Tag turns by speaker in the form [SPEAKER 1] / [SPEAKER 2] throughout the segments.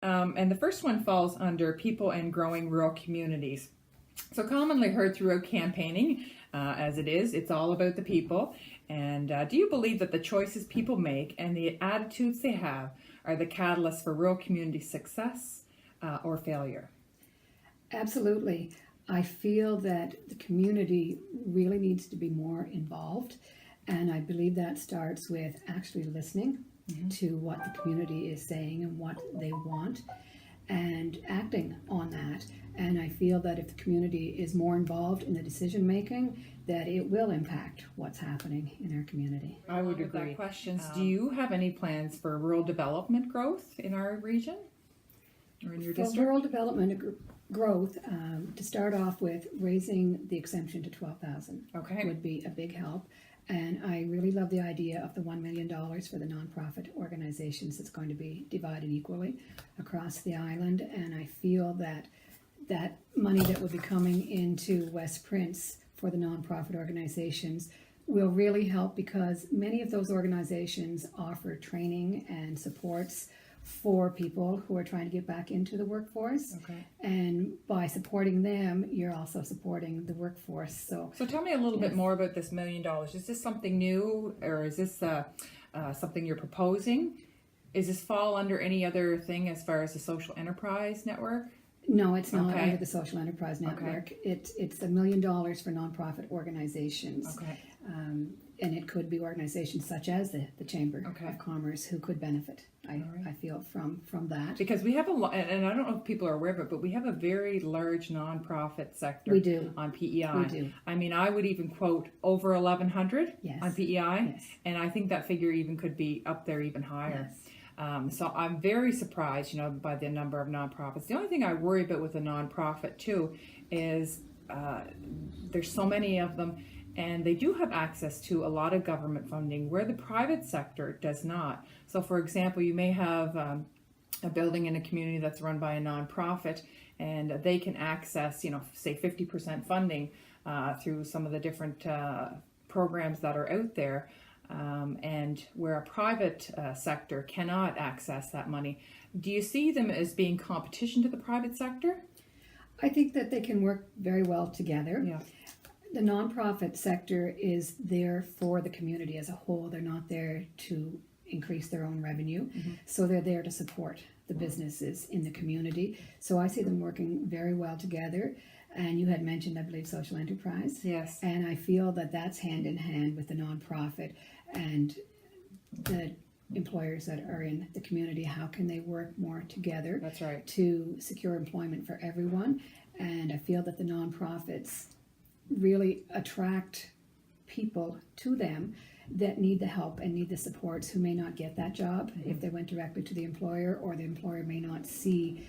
[SPEAKER 1] And the first one falls under people and growing rural communities. So commonly heard throughout campaigning, as it is, it's all about the people. And do you believe that the choices people make and the attitudes they have are the catalyst for rural community success or failure?
[SPEAKER 2] Absolutely. I feel that the community really needs to be more involved, and I believe that starts with actually listening to what the community is saying and what they want and acting on that. And I feel that if the community is more involved in the decision making, that it will impact what's happening in our community.
[SPEAKER 1] I would agree. Questions. Do you have any plans for rural development growth in our region or in your
[SPEAKER 2] For
[SPEAKER 1] district?
[SPEAKER 2] rural development growth, to start off with, raising the exemption to 12,000
[SPEAKER 1] Okay.
[SPEAKER 2] would be a big help. And I really love the idea of the $1 million for the nonprofit organizations that's going to be divided equally across the island. And I feel that that money that would be coming into West Prince for the nonprofit organizations will really help, because many of those organizations offer training and supports for people who are trying to get back into the workforce.
[SPEAKER 1] Okay.
[SPEAKER 2] And by supporting them, you're also supporting the workforce. So
[SPEAKER 1] tell me a little bit more about this $1 million. Is this something new, or is this something you're proposing? Is this fall under any other thing as far as the social enterprise network?
[SPEAKER 2] no, it's not
[SPEAKER 1] Okay.
[SPEAKER 2] under the Social Enterprise Network. It's $1 million for nonprofit organizations.
[SPEAKER 1] Okay.
[SPEAKER 2] And it could be organizations such as the Chamber
[SPEAKER 1] Okay.
[SPEAKER 2] of Commerce who could benefit, I feel, from that.
[SPEAKER 1] Because we have a lot, and I don't know if people are aware of it, but we have a very large nonprofit sector
[SPEAKER 2] We do.
[SPEAKER 1] on PEI.
[SPEAKER 2] We do.
[SPEAKER 1] I mean, I would even quote over 1,100
[SPEAKER 2] Yes.
[SPEAKER 1] on PEI,
[SPEAKER 2] Yes.
[SPEAKER 1] and I think that figure even could be up there even higher.
[SPEAKER 2] Yes.
[SPEAKER 1] So I'm very surprised, by the number of nonprofits. The only thing I worry about with a nonprofit too is there's so many of them, and they do have access to a lot of government funding where the private sector does not. So, for example, you may have a building in a community that's run by a nonprofit, and they can access, say 50% funding through some of the different programs that are out there. And where a private sector cannot access that money. Do you see them as being competition to the private sector?
[SPEAKER 2] I think that they can work very well together.
[SPEAKER 1] Yeah.
[SPEAKER 2] The nonprofit sector is there for the community as a whole. They're not there to increase their own revenue. So they're there to support the businesses in the community. So I see them working very well together. And you had mentioned, I believe, social enterprise.
[SPEAKER 1] Yes.
[SPEAKER 2] And I feel that that's hand in hand with the nonprofit and the employers that are in the community. How can they work more together?
[SPEAKER 1] That's right.
[SPEAKER 2] To secure employment for everyone? And I feel that the nonprofits really attract people to them that need the help and need the supports, who may not get that job if they went directly to the employer, or the employer may not see,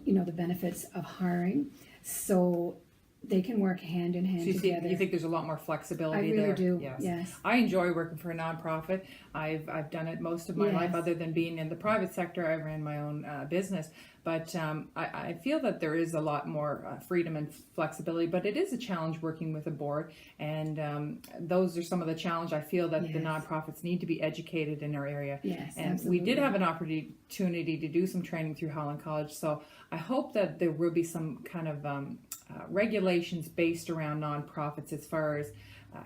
[SPEAKER 2] the benefits of hiring. So they can work hand in hand together.
[SPEAKER 1] You think there's a lot more flexibility
[SPEAKER 2] I
[SPEAKER 1] there?
[SPEAKER 2] really do.
[SPEAKER 1] Yes.
[SPEAKER 2] Yes.
[SPEAKER 1] I enjoy working for a nonprofit. I've done it most of my
[SPEAKER 2] Yes.
[SPEAKER 1] life, other than being in the private sector. I ran my own business, but I feel that there is a lot more freedom and flexibility. But it is a challenge working with a board, and those are some of the challenge I feel that the
[SPEAKER 2] Yes.
[SPEAKER 1] nonprofits need to be educated in our area.
[SPEAKER 2] Yes,
[SPEAKER 1] and
[SPEAKER 2] absolutely.
[SPEAKER 1] we did have an opportunity to do some training through Holland College, so I hope that there will be some kind of regulations based around nonprofits as far as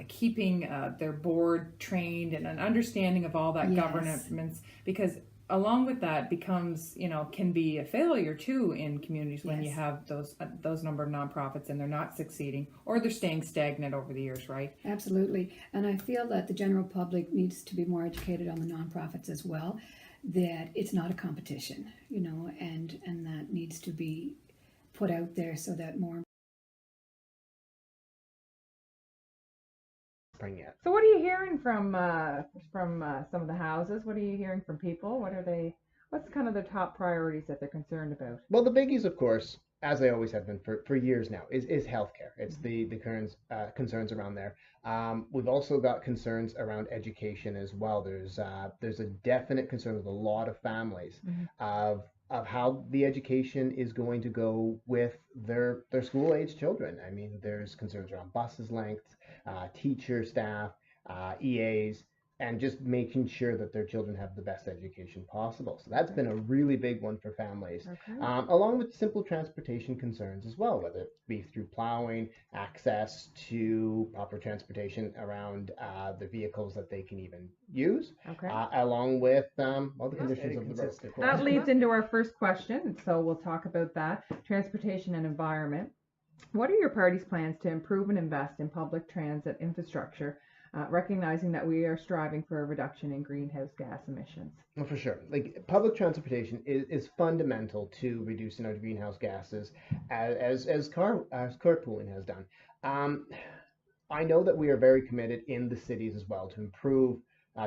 [SPEAKER 1] keeping their board trained and an understanding of all that
[SPEAKER 2] Yes.
[SPEAKER 1] governance, because along with that becomes, can be a failure too in communities when you
[SPEAKER 2] Yes.
[SPEAKER 1] have those number of nonprofits and they're not succeeding, or they're staying stagnant over the years, right?
[SPEAKER 2] Absolutely. And I feel that the general public needs to be more educated on the nonprofits as well, that it's not a competition, and that needs to be put out there so that more.
[SPEAKER 3] Spring yet.
[SPEAKER 1] So what are you hearing from some of the houses? What are you hearing from people? What's kind of the top priorities that they're concerned about?
[SPEAKER 3] Well, the biggies, of course, as they always have been for years now, is healthcare. It's the concerns around there. We've also got concerns around education as well. There's a definite concern with a lot of families of how the education is going to go with their school age children. I mean, there's concerns around buses length, teacher staff, EAs. and just making sure that their children have the best education possible. So that's been a really big one for families,
[SPEAKER 4] Okay.
[SPEAKER 3] along with simple transportation concerns as well, whether it be through plowing, access to proper transportation around the vehicles that they can even use,
[SPEAKER 4] Okay.
[SPEAKER 3] along with well, the
[SPEAKER 4] Yeah.
[SPEAKER 3] conditions of the road. Of course.
[SPEAKER 4] That leads into our first question, so we'll talk about that, transportation and environment. What are your party's plans to improve and invest in public transit infrastructure, recognizing that we are striving for a reduction in greenhouse gas emissions?
[SPEAKER 3] Well, for sure. Like public transportation is fundamental to reducing our greenhouse gases, as carpooling has done. Um, I know that we are very committed in the cities as well to improve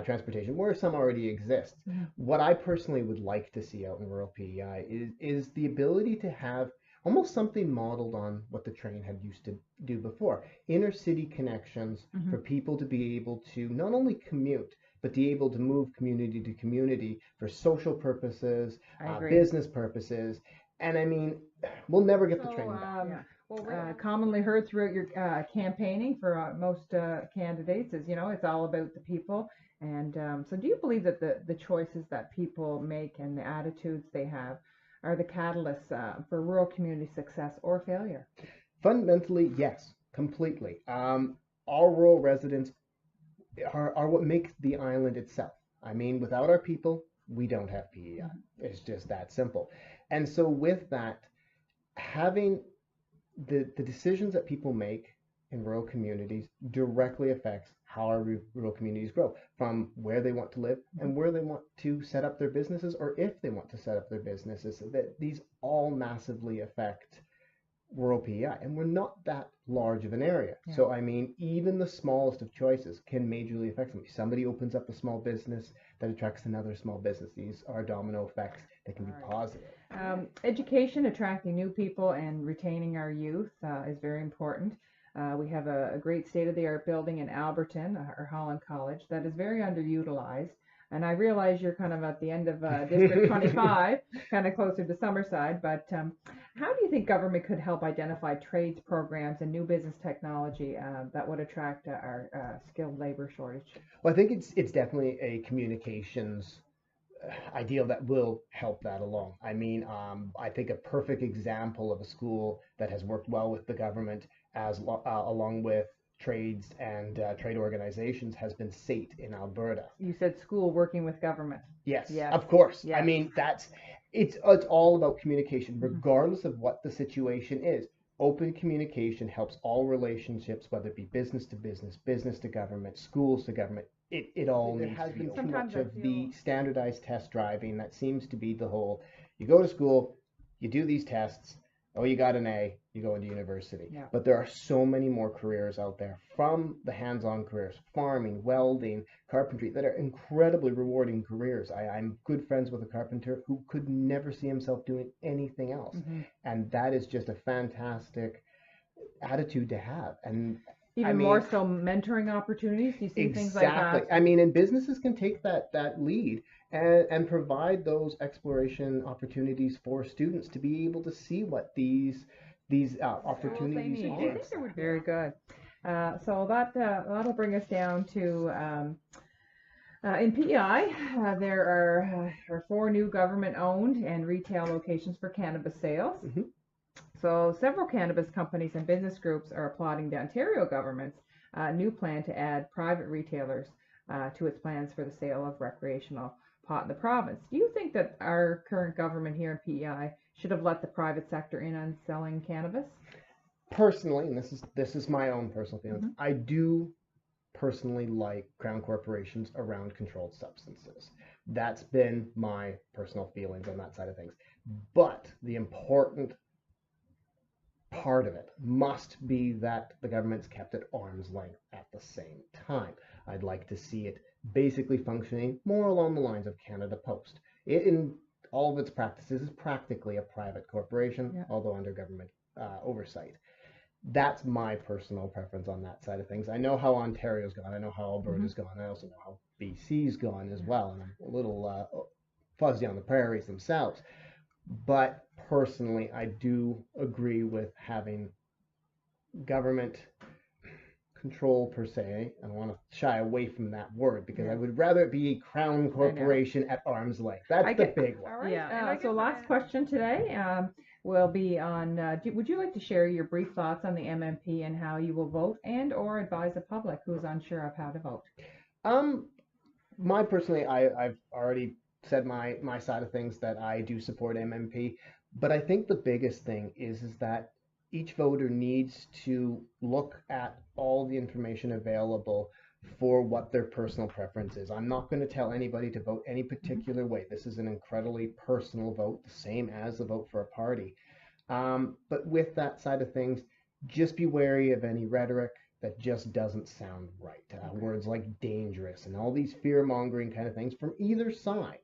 [SPEAKER 3] transportation where some already exist.
[SPEAKER 4] Mhm.
[SPEAKER 3] What I personally would like to see out in rural PEI is the ability to have almost something modeled on what the train had used to do before. Inner city connections
[SPEAKER 4] Mhm.
[SPEAKER 3] for people to be able to not only commute, but be able to move community to community for social purposes,
[SPEAKER 4] I agree.
[SPEAKER 3] business purposes. And I mean, we'll never get the
[SPEAKER 4] So,
[SPEAKER 3] train back.
[SPEAKER 4] Yeah. Commonly heard throughout your campaigning for most candidates is, it's all about the people. And so do you believe that the choices that people make and the attitudes they have are the catalysts for rural community success or failure?
[SPEAKER 3] Fundamentally, yes, completely. Our rural residents are what makes the island itself. I mean, without our people, we don't have PEI. It's just that simple. And so, with that, having the decisions that people make in rural communities directly affects how our rural communities grow, from where they want to live and where they want to set up their businesses, or if they want to set up their businesses. So that these all massively affect rural PEI, and we're not that large of an area.
[SPEAKER 4] Yeah.
[SPEAKER 3] So I mean, even the smallest of choices can majorly affect somebody. Somebody opens up a small business that attracts another small business. These are domino effects that can be
[SPEAKER 4] Right.
[SPEAKER 3] positive.
[SPEAKER 4] Education, attracting new people and retaining our youth is very important. We have a great state-of-the-art building in Alberton, or Holland College, that is very underutilized. And I realize you're kind of at the end of District 25, kind of closer to Summerside, but how do you think government could help identify trades programs and new business technology that would attract our skilled labor shortage?
[SPEAKER 3] Well, I think it's definitely a communications ideal that will help that along. I mean, I think a perfect example of a school that has worked well with the government along with trades and trade organizations has been SAIT in Alberta.
[SPEAKER 4] You said school working with government.
[SPEAKER 3] Yes,
[SPEAKER 4] Yes.
[SPEAKER 3] of course. I
[SPEAKER 4] Yes.
[SPEAKER 3] mean, it's all about communication, regardless of what the situation is. Open communication helps all relationships, whether it be business to business, business to government, schools to government. It all
[SPEAKER 4] There
[SPEAKER 3] needs
[SPEAKER 4] has
[SPEAKER 3] to
[SPEAKER 4] been
[SPEAKER 3] be
[SPEAKER 4] too
[SPEAKER 3] too
[SPEAKER 4] much
[SPEAKER 3] much
[SPEAKER 4] I
[SPEAKER 3] of the
[SPEAKER 4] feel-
[SPEAKER 3] standardized test driving. That seems to be the whole. You go to school, you do these tests. Oh, you got an A, you go into university.
[SPEAKER 4] Yeah.
[SPEAKER 3] But there are so many more careers out there, from the hands-on careers, farming, welding, carpentry, that are incredibly rewarding careers. I'm good friends with a carpenter who could never see himself doing anything else.
[SPEAKER 4] Mhm.
[SPEAKER 3] And that is just a fantastic attitude to have. And
[SPEAKER 4] Even
[SPEAKER 3] I mean,
[SPEAKER 4] more so mentoring opportunities. Do you see things like
[SPEAKER 3] exactly.
[SPEAKER 4] that?
[SPEAKER 3] I mean, and businesses can take that lead and provide those exploration opportunities for students to be able to see what these opportunities
[SPEAKER 4] Do you
[SPEAKER 3] are.
[SPEAKER 4] think there would very good? So that'll bring us down to in PEI there are 4 new government-owned and retail locations for cannabis sales.
[SPEAKER 3] Mhm.
[SPEAKER 4] So several cannabis companies and business groups are applauding the Ontario government's new plan to add private retailers to its plans for the sale of recreational pot in the province. Do you think that our current government here in PEI should have let the private sector in on selling cannabis?
[SPEAKER 3] Personally, and this is my own personal feelings,
[SPEAKER 4] Mhm.
[SPEAKER 3] I do personally like crown corporations around controlled substances. That's been my personal feelings on that side of things. But the important part of it must be that the government's kept at arm's length at the same time. I'd like to see it basically functioning more along the lines of Canada Post. In all of its practices is practically a private corporation,
[SPEAKER 4] Yeah.
[SPEAKER 3] although under government oversight. That's my personal preference on that side of things. I know how Ontario's gone. I know how Alberta's gone. I also know how BC's gone as well. And I'm a little fuzzy on the prairies themselves. But personally, I do agree with having government control per se. I don't want to shy away from that word because
[SPEAKER 4] Yeah.
[SPEAKER 3] I would rather it be a crown corporation at arm's length. That's the big one.
[SPEAKER 4] All right. So last question today will be on, would you like to share your brief thoughts on the MMP and how you will vote and or advise the public who's unsure of how to vote?
[SPEAKER 3] My personally, I've already said my side of things that I do support MMP, but I think the biggest thing is that each voter needs to look at all the information available for what their personal preference is. I'm not going to tell anybody to vote any particular way. This is an incredibly personal vote, the same as the vote for a party. But with that side of things, just be wary of any rhetoric that just doesn't sound right. Words like dangerous and all these fear mongering kind of things from either side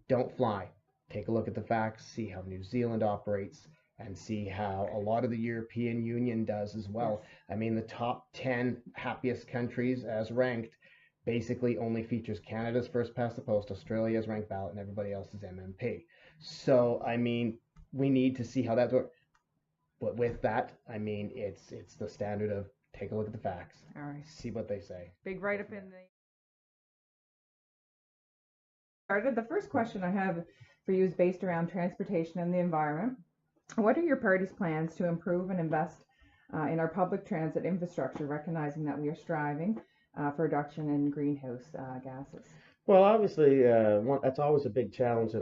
[SPEAKER 3] don't fly. Take a look at the facts, see how New Zealand operates, and see how a lot of the European Union does as well.
[SPEAKER 4] Yes.
[SPEAKER 3] I mean, the top 10 happiest countries as ranked basically only features Canada's first past the post, Australia's ranked ballot, and everybody else's MMP. So, I mean, we need to see how that works. But with that, I mean, it's the standard of take a look at the facts,
[SPEAKER 4] All right.
[SPEAKER 3] see what they say.
[SPEAKER 4] Big write up in the. Started. The first question I have for you is based around transportation and the environment. What are your party's plans to improve and invest in our public transit infrastructure, recognizing that we are striving for reduction in greenhouse gases?
[SPEAKER 5] Well, obviously, that's always a big challenge,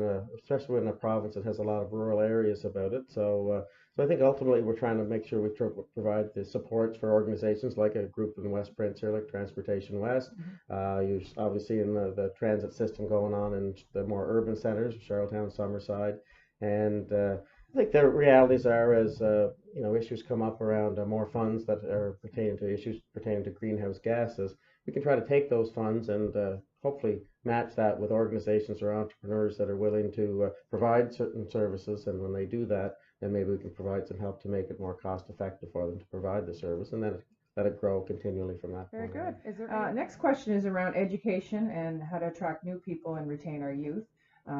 [SPEAKER 5] especially in a province that has a lot of rural areas about it. So I think ultimately we're trying to make sure we provide the supports for organizations like a group in West Prince here, like Transportation West. You're obviously in the transit system going on in the more urban centers, Charlottetown, Summerside, and I think the realities are as issues come up around more funds that are pertaining to issues pertaining to greenhouse gases. We can try to take those funds and hopefully match that with organizations or entrepreneurs that are willing to provide certain services. And when they do that, then maybe we can provide some help to make it more cost effective for them to provide the service, and then let it grow continually from that
[SPEAKER 4] Very
[SPEAKER 5] point
[SPEAKER 4] good.
[SPEAKER 5] on.
[SPEAKER 4] Next question is around education and how to attract new people and retain our youth.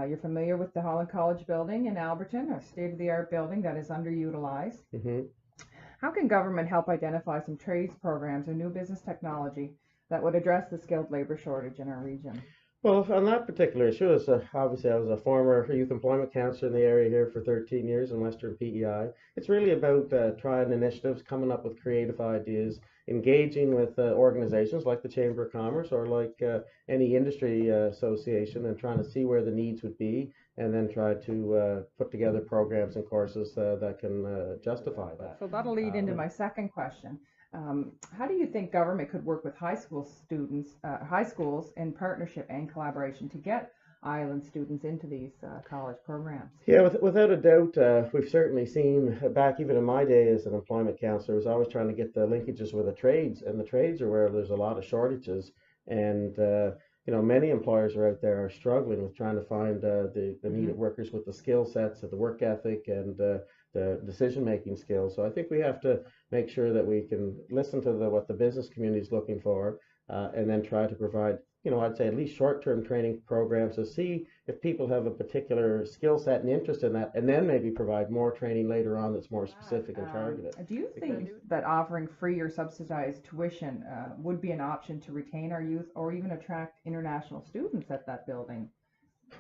[SPEAKER 4] You're familiar with the Holland College building in Alberton, a state-of-the-art building that is underutilized.
[SPEAKER 5] Mm-hmm.
[SPEAKER 4] How can government help identify some trades programs or new business technology that would address the skilled labor shortage in our region?
[SPEAKER 5] Well, on that particular issue, obviously I was a former youth employment counselor in the area here for 13 years in Western PEI. It's really about trying initiatives, coming up with creative ideas, engaging with organizations like the Chamber of Commerce or like any industry association, and trying to see where the needs would be, and then try to put together programs and courses that can justify that.
[SPEAKER 4] So that'll lead into my second question. How do you think government could work with high schools in partnership and collaboration to get island students into these college programs?
[SPEAKER 5] Yeah, without a doubt, we've certainly seen back even in my day as an employment counselor, was always trying to get the linkages with the trades, and the trades are where there's a lot of shortages, and many employers are out there are struggling with trying to find the needed workers with the skill sets, the work ethic, and the decision-making skills. So I think we have to make sure that we can listen to what the business community is looking for, and then try to provide, I'd say at least short-term training programs to see if people have a particular skill set and interest in that, and then maybe provide more training later on that's more specific and targeted.
[SPEAKER 4] Do you think that offering free or subsidized tuition would be an option to retain our youth or even attract international students at that building?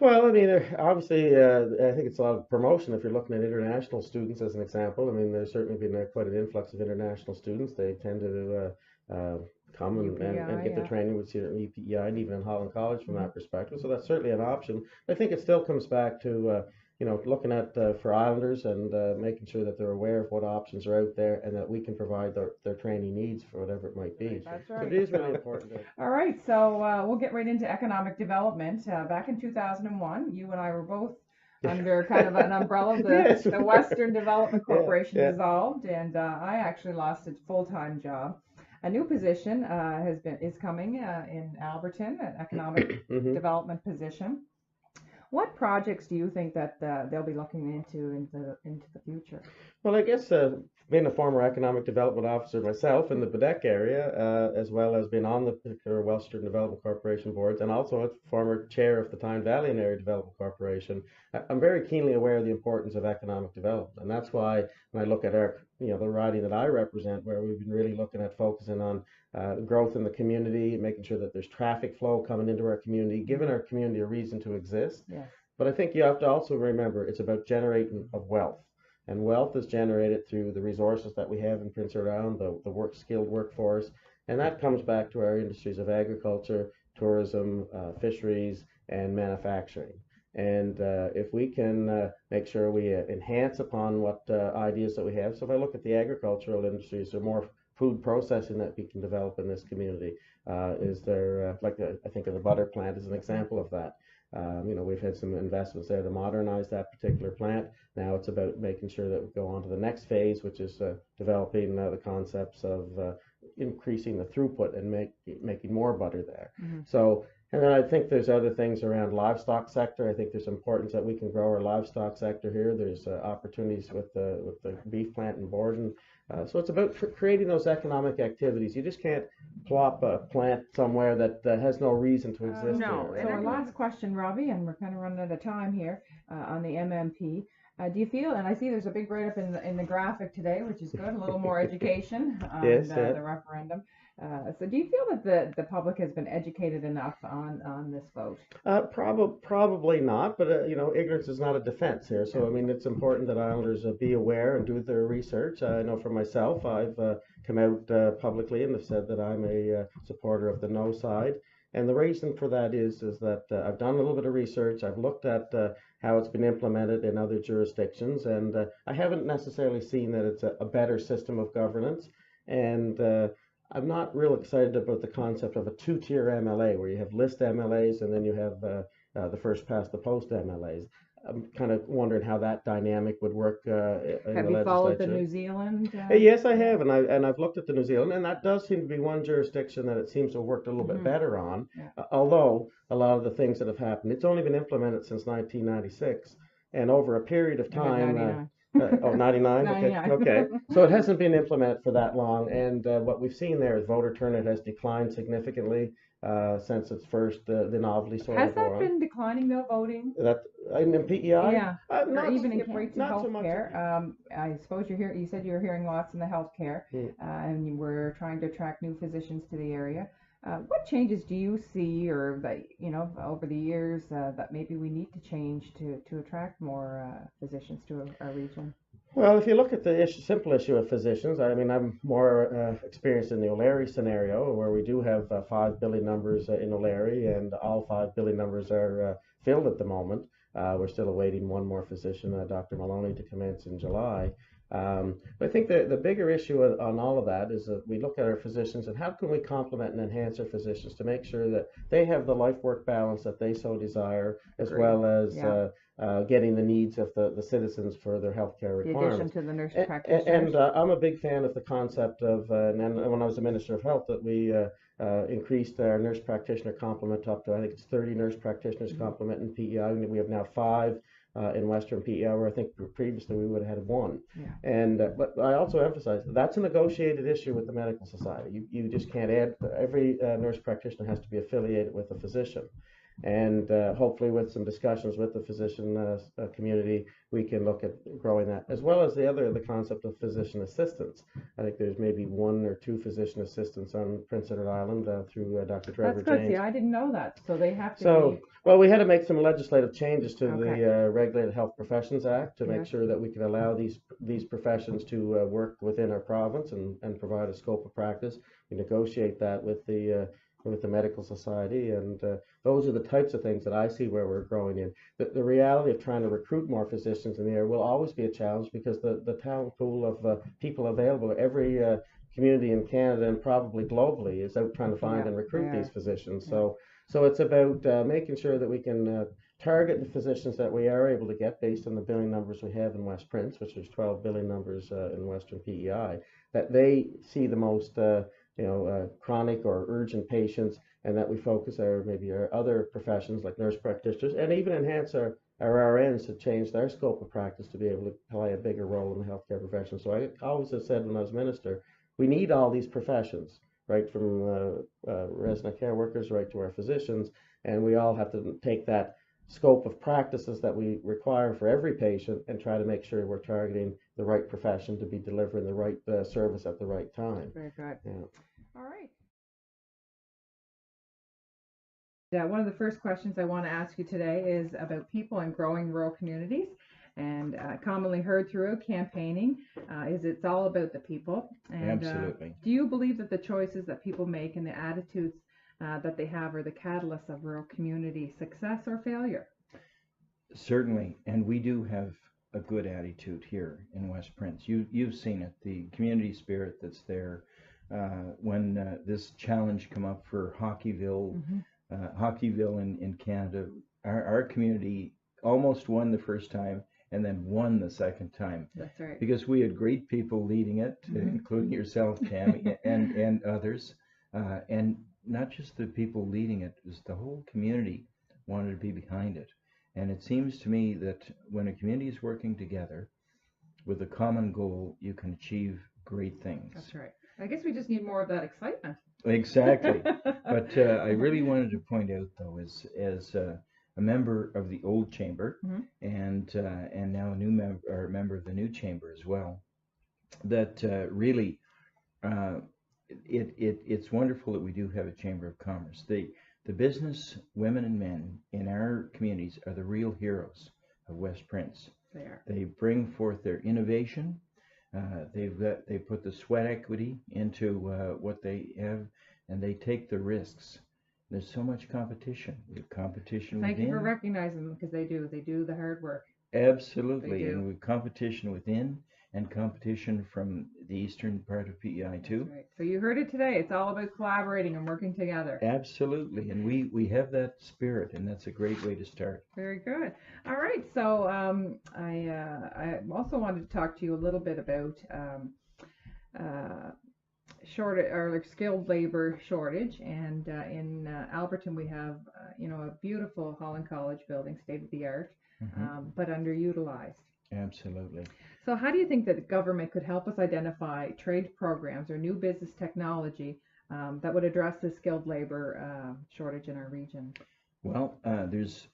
[SPEAKER 5] Well, I mean, obviously, I think it's a lot of promotion if you're looking at international students as an example. I mean, there's certainly been quite an influx of international students. They tend to come and get the training with UPEI and even in Holland College from that perspective. So that's certainly an option. I think it still comes back to looking at for Islanders and making sure that they're aware of what options are out there and that we can provide their training needs for whatever it might be.
[SPEAKER 4] That's
[SPEAKER 5] So
[SPEAKER 4] right.
[SPEAKER 5] it is really important.
[SPEAKER 4] All right, so we'll get right into economic development. Back in 2001, you and I were both under kind of an umbrella.
[SPEAKER 5] Yes.
[SPEAKER 4] The Western Development Corporation
[SPEAKER 5] Yeah.
[SPEAKER 4] dissolved, and I actually lost a full-time job. A new position is coming in Alberton, an economic
[SPEAKER 5] Mhm.
[SPEAKER 4] development position. What projects do you think that they'll be looking into the future?
[SPEAKER 5] Well, I guess being a former economic development officer myself in the Quebec area, as well as being on the particular Western Development Corporation boards, and also a former chair of the Tyne Valley and Area Development Corporation, I'm very keenly aware of the importance of economic development, and that's why when I look at our, the riding that I represent, where we've been really looking at focusing on growth in the community, making sure that there's traffic flow coming into our community, giving our community a reason to exist.
[SPEAKER 4] Yes.
[SPEAKER 5] But I think you have to also remember it's about generating of wealth. And wealth is generated through the resources that we have in Prince Edward Island, the skilled workforce. And that comes back to our industries of agriculture, tourism, fisheries, and manufacturing. And if we can make sure we enhance upon what ideas that we have. So if I look at the agricultural industries, there more food processing that we can develop in this community. Is there, I think of the butter plant as an example of that. We've had some investments there to modernize that particular plant. Now it's about making sure that we go on to the next phase, which is developing the concepts of increasing the throughput and making more butter there.
[SPEAKER 4] Mm-hmm.
[SPEAKER 5] So, and then I think there's other things around livestock sector. I think there's importance that we can grow our livestock sector here. There's opportunities with the beef plant in Borden. So it's about creating those economic activities. You just can't plop a plant somewhere that has no reason to exist.
[SPEAKER 4] No.
[SPEAKER 5] Here.
[SPEAKER 4] So our last question, Robbie, and we're kind of running out of time here on the MMP. Do you feel, and I see there's a big write-up in the graphic today, which is good, a little more education on
[SPEAKER 5] Yes,
[SPEAKER 4] the referendum. So do you feel that the public has been educated enough on this vote?
[SPEAKER 5] Probably not, but ignorance is not a defense here. So I mean, it's important that Islanders be aware and do their research. I know for myself, I've come out publicly and have said that I'm a supporter of the no side. And the reason for that is that I've done a little bit of research. I've looked at how it's been implemented in other jurisdictions, and I haven't necessarily seen that it's a better system of governance. And I'm not real excited about the concept of a two-tier MLA, where you have list MLAs and then you have the first past the post MLAs. I'm kind of wondering how that dynamic would work in the legislature.
[SPEAKER 4] Have you followed the New Zealand?
[SPEAKER 5] Yes, I have, and I've looked at the New Zealand, and that does seem to be one jurisdiction that it seems to have worked a little bit better on.
[SPEAKER 4] Yeah.
[SPEAKER 5] Although a lot of the things that have happened, it's only been implemented since 1996, and over a period of time. 99?
[SPEAKER 4] 99.
[SPEAKER 5] Okay. So it hasn't been implemented for that long, and what we've seen there is voter turnout has declined significantly since its first the novelty sort
[SPEAKER 4] Has
[SPEAKER 5] of
[SPEAKER 4] that
[SPEAKER 5] war.
[SPEAKER 4] been declining though, voting?
[SPEAKER 5] That in PEI?
[SPEAKER 4] Yeah.
[SPEAKER 5] Not
[SPEAKER 4] Or even in
[SPEAKER 5] so-
[SPEAKER 4] rates of
[SPEAKER 5] not so much.
[SPEAKER 4] healthcare. I suppose you said you're hearing lots in the healthcare, and you were trying to attract new physicians to the area. What changes do you see, or that over the years that maybe we need to change to attract more physicians to our region?
[SPEAKER 5] Well, if you look at the simple issue of physicians, I mean, I'm more experienced in the O'Leary scenario, where we do have 5 billing numbers in O'Leary, and all 5 billing numbers are filled at the moment. We're still awaiting one more physician, Dr. Maloney, to commence in July. But I think the bigger issue on all of that is that we look at our physicians and how can we complement and enhance our physicians to make sure that they have the life-work balance that they so desire, as well as getting the needs of the citizens for their healthcare requirements.
[SPEAKER 4] The addition to the nurse practitioners.
[SPEAKER 5] And I'm a big fan of the concept of, and when I was the Minister of Health, that we increased our nurse practitioner complement up to, I think it's 30 nurse practitioners complement in PEI. We have now 5 in Western PEI, where I think previously we would have had 1.
[SPEAKER 4] Yeah.
[SPEAKER 5] And but I also emphasize that's a negotiated issue with the medical society. You just can't add, every nurse practitioner has to be affiliated with a physician. And hopefully with some discussions with the physician community, we can look at growing that, as well as the concept of physician assistants. I think there's maybe 1 or 2 physician assistants on Prince Edward Island through Dr. Trevor
[SPEAKER 4] That's good.
[SPEAKER 5] James.
[SPEAKER 4] See, I didn't know that. So they have to be.
[SPEAKER 5] Well, we had to make some legislative changes to
[SPEAKER 4] Okay.
[SPEAKER 5] the Regulated Health Professions Act to make sure that we can allow these professions to work within our province and provide a scope of practice. We negotiate that with the medical society, and those are the types of things that I see where we're growing in. The reality of trying to recruit more physicians in the area will always be a challenge, because the talent pool of people available, every community in Canada and probably globally is out trying to find and recruit these physicians. So it's about making sure that we can target the physicians that we are able to get based on the billing numbers we have in West Prince, which is 12 billing numbers in Western PEI, that they see the most chronic or urgent patients, and that we focus our other professions like nurse practitioners, and even enhance our RNs to change their scope of practice to be able to play a bigger role in the healthcare profession. So I always have said when I was minister, we need all these professions, right from resident care workers right to our physicians, and we all have to take that scope of practices that we require for every patient and try to make sure we're targeting the right profession to be delivering the right service at the right time.
[SPEAKER 4] Very good.
[SPEAKER 5] Yeah.
[SPEAKER 4] All right. One of the first questions I want to ask you today is about people and growing rural communities. And commonly heard throughout campaigning is it's all about the people. And,
[SPEAKER 6] Absolutely.
[SPEAKER 4] Do you believe that the choices that people make and the attitudes that they have are the catalyst of rural community success or failure?
[SPEAKER 6] Certainly, and we do have a good attitude here in West Prince. You've seen it, the community spirit that's there. When this challenge come up for Hockeyville, Hockeyville in Canada, our community almost won the first time and then won the second time.
[SPEAKER 4] That's right.
[SPEAKER 6] Because we had great people leading it, including yourself, Tammy, and others. And not just the people leading it, it was the whole community wanted to be behind it. And it seems to me that when a community is working together with a common goal, you can achieve great things.
[SPEAKER 4] That's right. I guess we just need more of that excitement.
[SPEAKER 6] Exactly. But I really wanted to point out, though, as a member of the old chamber and now a new member of the new chamber as well, that really it's wonderful that we do have a chamber of commerce. The business women and men in our communities are the real heroes of West Prince.
[SPEAKER 4] They are.
[SPEAKER 6] They bring forth their innovation. They put the sweat equity into what they have, and they take the risks. There's so much competition. We have competition
[SPEAKER 4] Thank
[SPEAKER 6] within.
[SPEAKER 4] you for recognizing them, because they do the hard work.
[SPEAKER 6] Absolutely,
[SPEAKER 4] They do.
[SPEAKER 6] and we have competition within and competition from the eastern part of PEI too.
[SPEAKER 4] That's right. So you heard it today. It's all about collaborating and working together.
[SPEAKER 6] Absolutely, and we have that spirit, and that's a great way to start.
[SPEAKER 4] Very good. All right. So I also wanted to talk to you a little bit about skilled labor shortage. And in Alberton, we have a beautiful Holland College building, state of the art, but underutilized.
[SPEAKER 6] Absolutely.
[SPEAKER 4] So how do you think that the government could help us identify trade programs or new business technology that would address the skilled labor shortage in our region?
[SPEAKER 6] Well, there's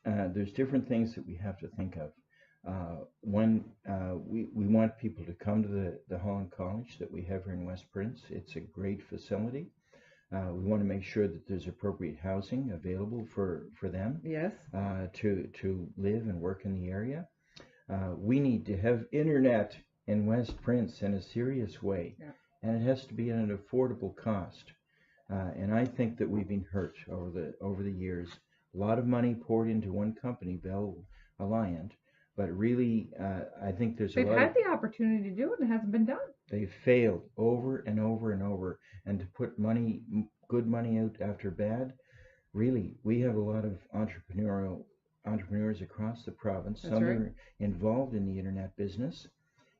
[SPEAKER 6] different things that we have to think of. One, we want people to come to the Holland College that we have here in West Prince. It's a great facility. We want to make sure that there's appropriate housing available for them.
[SPEAKER 4] Yes.
[SPEAKER 6] To live and work in the area. We need to have internet in West Prince in a serious way, and it has to be at an affordable cost. And I think that we've been hurt over the years. A lot of money poured into one company, Bell Alliant, but really, I think
[SPEAKER 4] They've had the opportunity to do it and it hasn't been done.
[SPEAKER 6] They've failed over and over and over, and to put good money out after bad. Really, we have a lot of entrepreneurs across the province.
[SPEAKER 4] That's
[SPEAKER 6] Some
[SPEAKER 4] right.
[SPEAKER 6] are involved in the internet business,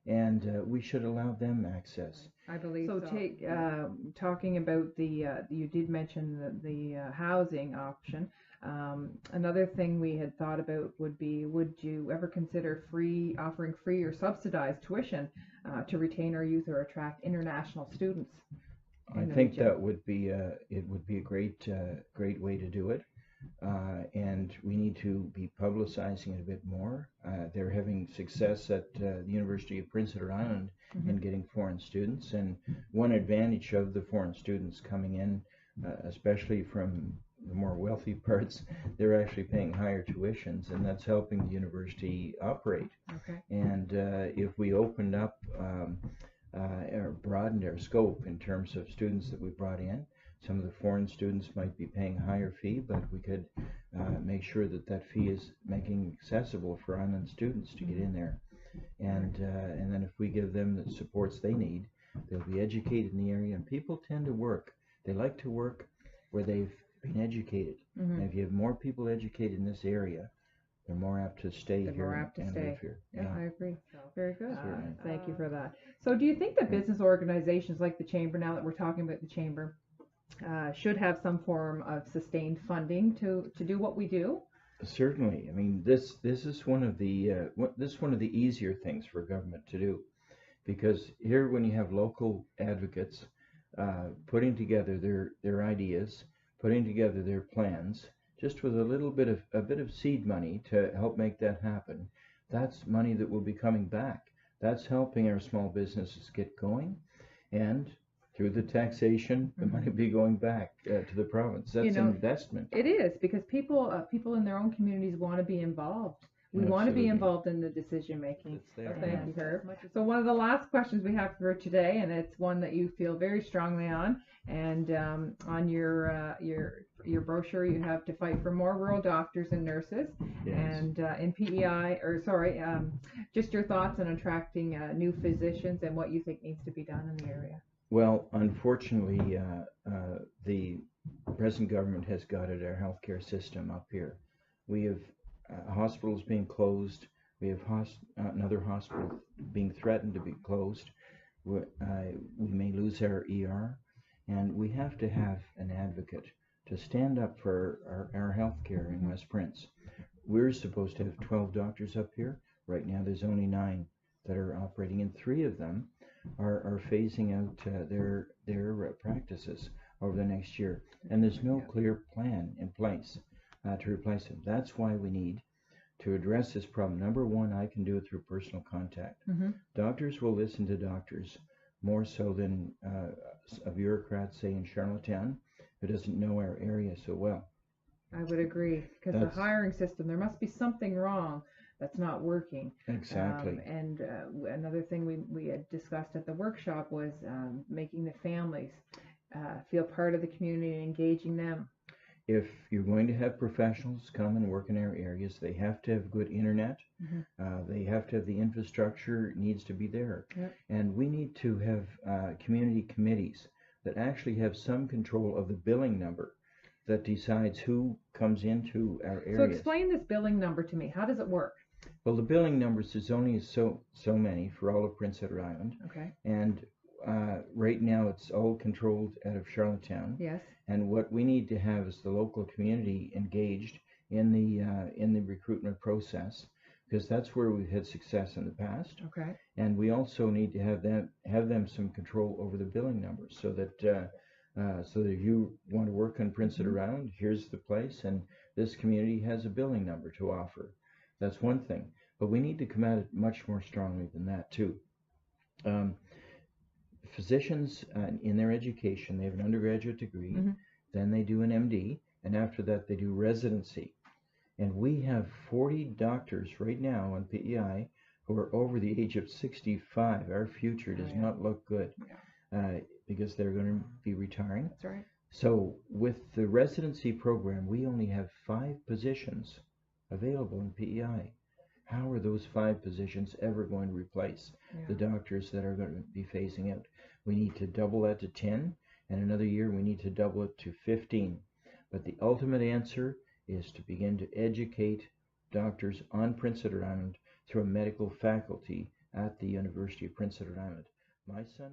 [SPEAKER 6] and we should allow them access.
[SPEAKER 4] I believe so. Talking about you did mention the housing option. Another thing we had thought about would you ever consider offering free or subsidized tuition to retain our youth or attract international students?
[SPEAKER 6] I think that would be a great way to do it. And we need to be publicizing it a bit more. They're having success at the University of Prince Edward Island in getting foreign students, and one advantage of the foreign students coming in, especially from the more wealthy parts, they're actually paying higher tuitions, and that's helping the university operate.
[SPEAKER 4] Okay.
[SPEAKER 6] And if we opened up or broadened our scope in terms of students that we brought in, some of the foreign students might be paying a higher fee, but we could make sure that fee is making accessible for island students to get in there. And then if we give them the supports they need, they'll be educated in the area. And people tend to work. They like to work where they've been educated. And if you have more people educated in this area, they're more apt to stay
[SPEAKER 4] They're
[SPEAKER 6] here
[SPEAKER 4] more apt to
[SPEAKER 6] and
[SPEAKER 4] stay.
[SPEAKER 6] live here.
[SPEAKER 4] Yeah, I agree. Very good.
[SPEAKER 6] Certainly.
[SPEAKER 4] Thank you for that. So do you think that
[SPEAKER 6] Yeah.
[SPEAKER 4] business organizations like the Chamber, now that we're talking about the Chamber, should have some form of sustained funding to do what we do?
[SPEAKER 6] Certainly. I mean, this is one of the one of the easier things for government to do, because here when you have local advocates putting together their ideas, putting together their plans, just with a bit of seed money to help make that happen, that's money that will be coming back. That's helping our small businesses get going, and through the taxation, the money will be going back to the province. That's an investment.
[SPEAKER 4] It is, because people in their own communities want to be involved. We want to be
[SPEAKER 6] Absolutely.
[SPEAKER 4] involved in the decision making.
[SPEAKER 6] It's there,
[SPEAKER 4] So thank
[SPEAKER 6] yeah.
[SPEAKER 4] you, Herb. So one of the last questions we have for today, and it's one that you feel very strongly on, and on your brochure you have to fight for more rural doctors and nurses,
[SPEAKER 6] Yes.
[SPEAKER 4] and in PEI, or sorry, just your thoughts on attracting new physicians and what you think needs to be done in the area.
[SPEAKER 6] Well, unfortunately, the present government has gutted our healthcare system up here. We have hospitals being closed. We have another hospital being threatened to be closed. We may lose our ER, and we have to have an advocate to stand up for our healthcare in West Prince. We're supposed to have 12 doctors up here. Right now, there's only 9 that are operating, and 3 of them are phasing out their practices over the next year, and there's no clear plan in place to replace them. That's why we need to address this problem. Number one, I can do it through personal contact. Doctors will listen to doctors more so than a bureaucrat, say in Charlottetown, who doesn't know our area so well.
[SPEAKER 4] I would agree, because the hiring system, there must be something wrong that's not working.
[SPEAKER 6] Exactly.
[SPEAKER 4] And another thing we had discussed at the workshop was making the families feel part of the community and engaging them.
[SPEAKER 6] If you're going to have professionals come and work in our areas, they have to have good internet. They have to have the infrastructure needs to be there.
[SPEAKER 4] Yep.
[SPEAKER 6] And we need to have community committees that actually have some control of the billing number that decides who comes into our areas.
[SPEAKER 4] So explain this billing number to me. How does it work?
[SPEAKER 6] Well, the billing numbers is only so many for all of Prince Edward Island,
[SPEAKER 4] Okay.
[SPEAKER 6] and right now it's all controlled out of Charlottetown.
[SPEAKER 4] Yes.
[SPEAKER 6] And what we need to have is the local community engaged in the recruitment process, because that's where we've had success in the past.
[SPEAKER 4] Okay.
[SPEAKER 6] And we also need to have them some control over the billing numbers, so that if you want to work on Prince Edward Island, here's the place, and this community has a billing number to offer. That's one thing, but we need to come at it much more strongly than that too. Physicians in their education, they have an undergraduate degree, then they do an MD, and after that they do residency. And we have 40 doctors right now on PEI who are over the age of 65. Our future does not look good because they're going to be retiring.
[SPEAKER 4] That's right.
[SPEAKER 6] So with the residency program, we only have 5 positions available in PEI. How are those 5 positions ever going to replace the doctors that are going to be phasing out? We need to double that to 10, and another year we need to double it to 15. But the ultimate answer is to begin to educate doctors on Prince Edward Island through a medical faculty at the University of Prince Edward Island. My son